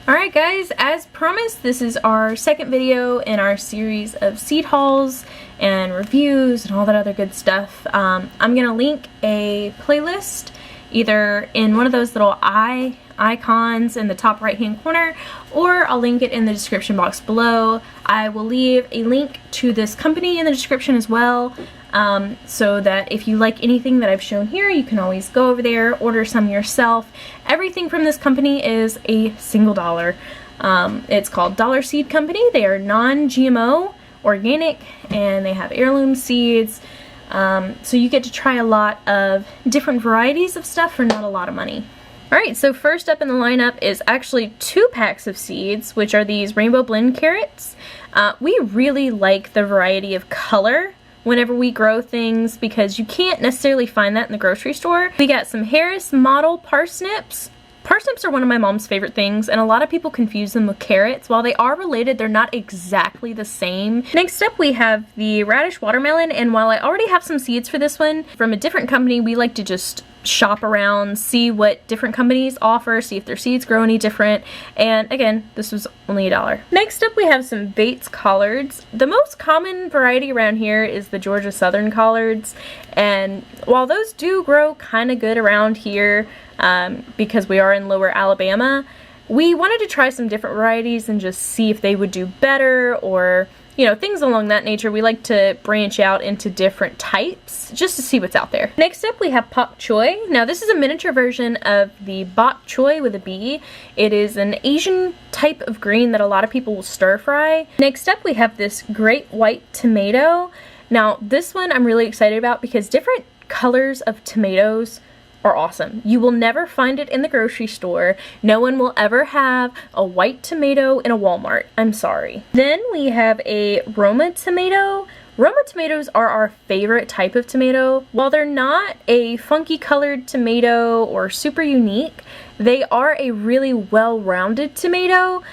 Alright guys, as promised, this is our second video in our series of seed hauls and reviews and all that other good stuff. I'm going to link a playlist either in one of those little icons in the top right hand corner, or I'll link it in the description box below. I will leave a link to this company in the description as well, so that if you like anything that I've shown here, you can always go over there, order some yourself. Everything from this company is a single dollar. It's called Dollar Seed Company. They are non-GMO, organic, and they have heirloom seeds. So you get to try a lot of different varieties of stuff for not a lot of money. Alright, so first up in the lineup is actually 2 packs of seeds, which are these Rainbow Blend carrots. We really like the variety of color whenever we grow things, because you can't necessarily find that in the grocery store. We got some Harris Model parsnips. Parsnips are one of my mom's favorite things, and a lot of people confuse them with carrots. While they are related, they're not exactly the same. Next up, we have the Radish Watermelon, and while I already have some seeds for this one from a different company, we like to just shop around, see what different companies offer, see if their seeds grow any different, and again, this was only $1. Next up, we have some Bates collards. The most common variety around here is the Georgia Southern collards, and while those do grow kind of good around here, because we are in lower Alabama, we wanted to try some different varieties and just see if they would do better, or you know, things along that nature. We like to branch out into different types just to see what's out there. Next up, we have Bok Choy. Now this is a miniature version of the Bok Choy with a B. It is an Asian type of green that a lot of people will stir fry. Next up, we have this Great White Tomato. Now this one I'm really excited about because different colors of tomatoes are awesome. You will never find it in the grocery store. No one will ever have a white tomato in a Walmart. I'm sorry. Then we have a Roma tomato. Roma tomatoes are our favorite type of tomato. While they're not a funky colored tomato or super unique, they are a really well-rounded tomato.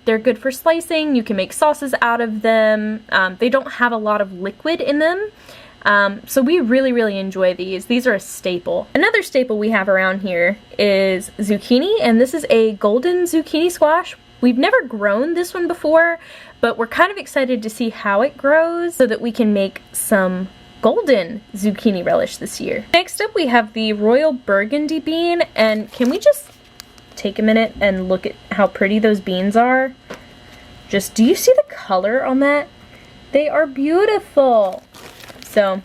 They're good for slicing. You can make sauces out of them. They don't have a lot of liquid in them. So we really enjoy these. These are a staple. Another staple we have around here is zucchini, and this is a golden zucchini squash. We've never grown this one before, but we're kind of excited to see how it grows so that we can make some golden zucchini relish this year. Next up, we have the Royal Burgundy bean, and can we just take a minute and look at how pretty those beans are? Just, do you see the color on that? They are beautiful. So,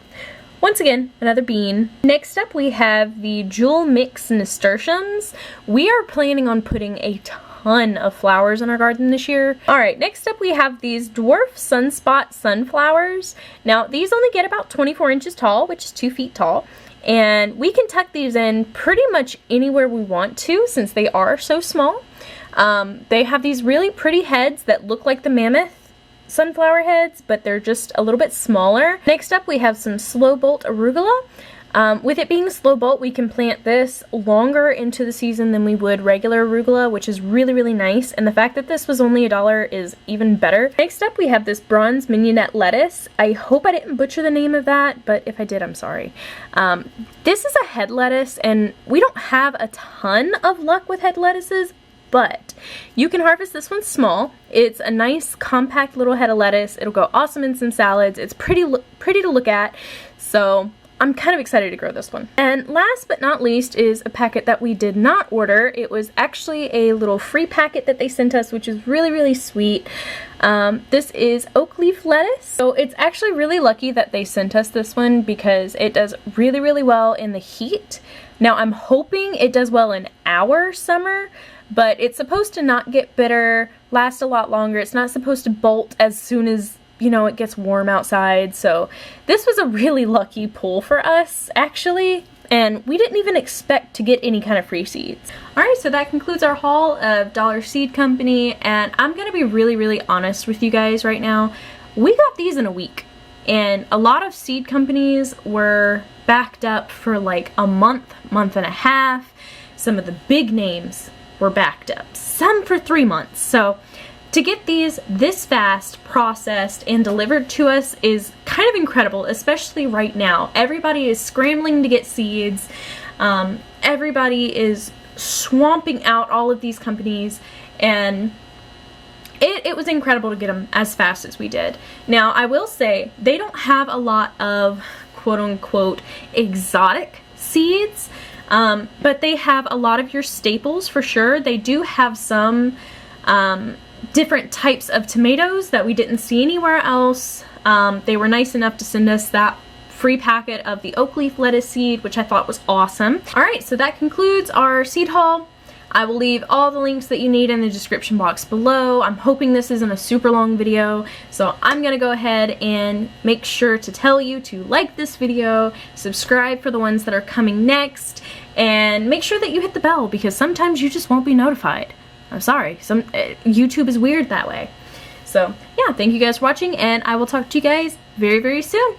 once again, another bean. Next up, we have the Jewel Mix Nasturtiums. We are planning on putting a ton of flowers in our garden this year. Alright, next up we have these Dwarf Sunspot Sunflowers. Now, these only get about 24 inches tall, which is 2 feet tall. And we can tuck these in pretty much anywhere we want to, since they are so small. They have these really pretty heads that look like the mammoth sunflower heads, but they're just a little bit smaller. Next up, we have some Slow Bolt Arugula. With it being Slow Bolt, we can plant this longer into the season than we would regular arugula, which is really nice, and the fact that this was only $1 is even better. Next up, we have this Bronze Mignonette lettuce. I hope I didn't butcher the name of that, but if I did, I'm sorry. This is a head lettuce, and we don't have a ton of luck with head lettuces, but you can harvest this one small. It's a nice compact little head of lettuce. It'll go awesome in some salads. It's pretty to look at, so I'm kind of excited to grow this one. And last but not least is a packet that we did not order. It was actually a little free packet that they sent us, which is really sweet. This is oak leaf lettuce. So it's actually really lucky that they sent us this one because it does really well in the heat. Now I'm hoping it does well in our summer, but it's supposed to not get bitter, last a lot longer. It's not supposed to bolt as soon as, you know, it gets warm outside. So this was a really lucky pull for us, actually, and we didn't even expect to get any kind of free seeds. Alright, so that concludes our haul of Dollar Seed Company, and I'm gonna be really honest with you guys right now. We got these in a week, and a lot of seed companies were backed up for like a month and a half. Some of the big names were backed up, some for 3 months. So to get these this fast processed and delivered to us is kind of incredible, especially right now. Everybody is scrambling to get seeds. Everybody is swamping out all of these companies, and it was incredible to get them as fast as we did. Now, I will say they don't have a lot of quote-unquote exotic seeds, but they have a lot of your staples for sure. They do have some different types of tomatoes that we didn't see anywhere else. They were nice enough to send us that free packet of the oak leaf lettuce seed, which I thought was awesome. Alright, so that concludes our seed haul. I will leave all the links that you need in the description box below. I'm hoping this isn't a super long video, so I'm gonna go ahead and make sure to tell you to like this video, subscribe for the ones that are coming next, and make sure that you hit the bell, because sometimes you just won't be notified. I'm sorry, YouTube is weird that way. So yeah, thank you guys for watching, and I will talk to you guys very, very soon.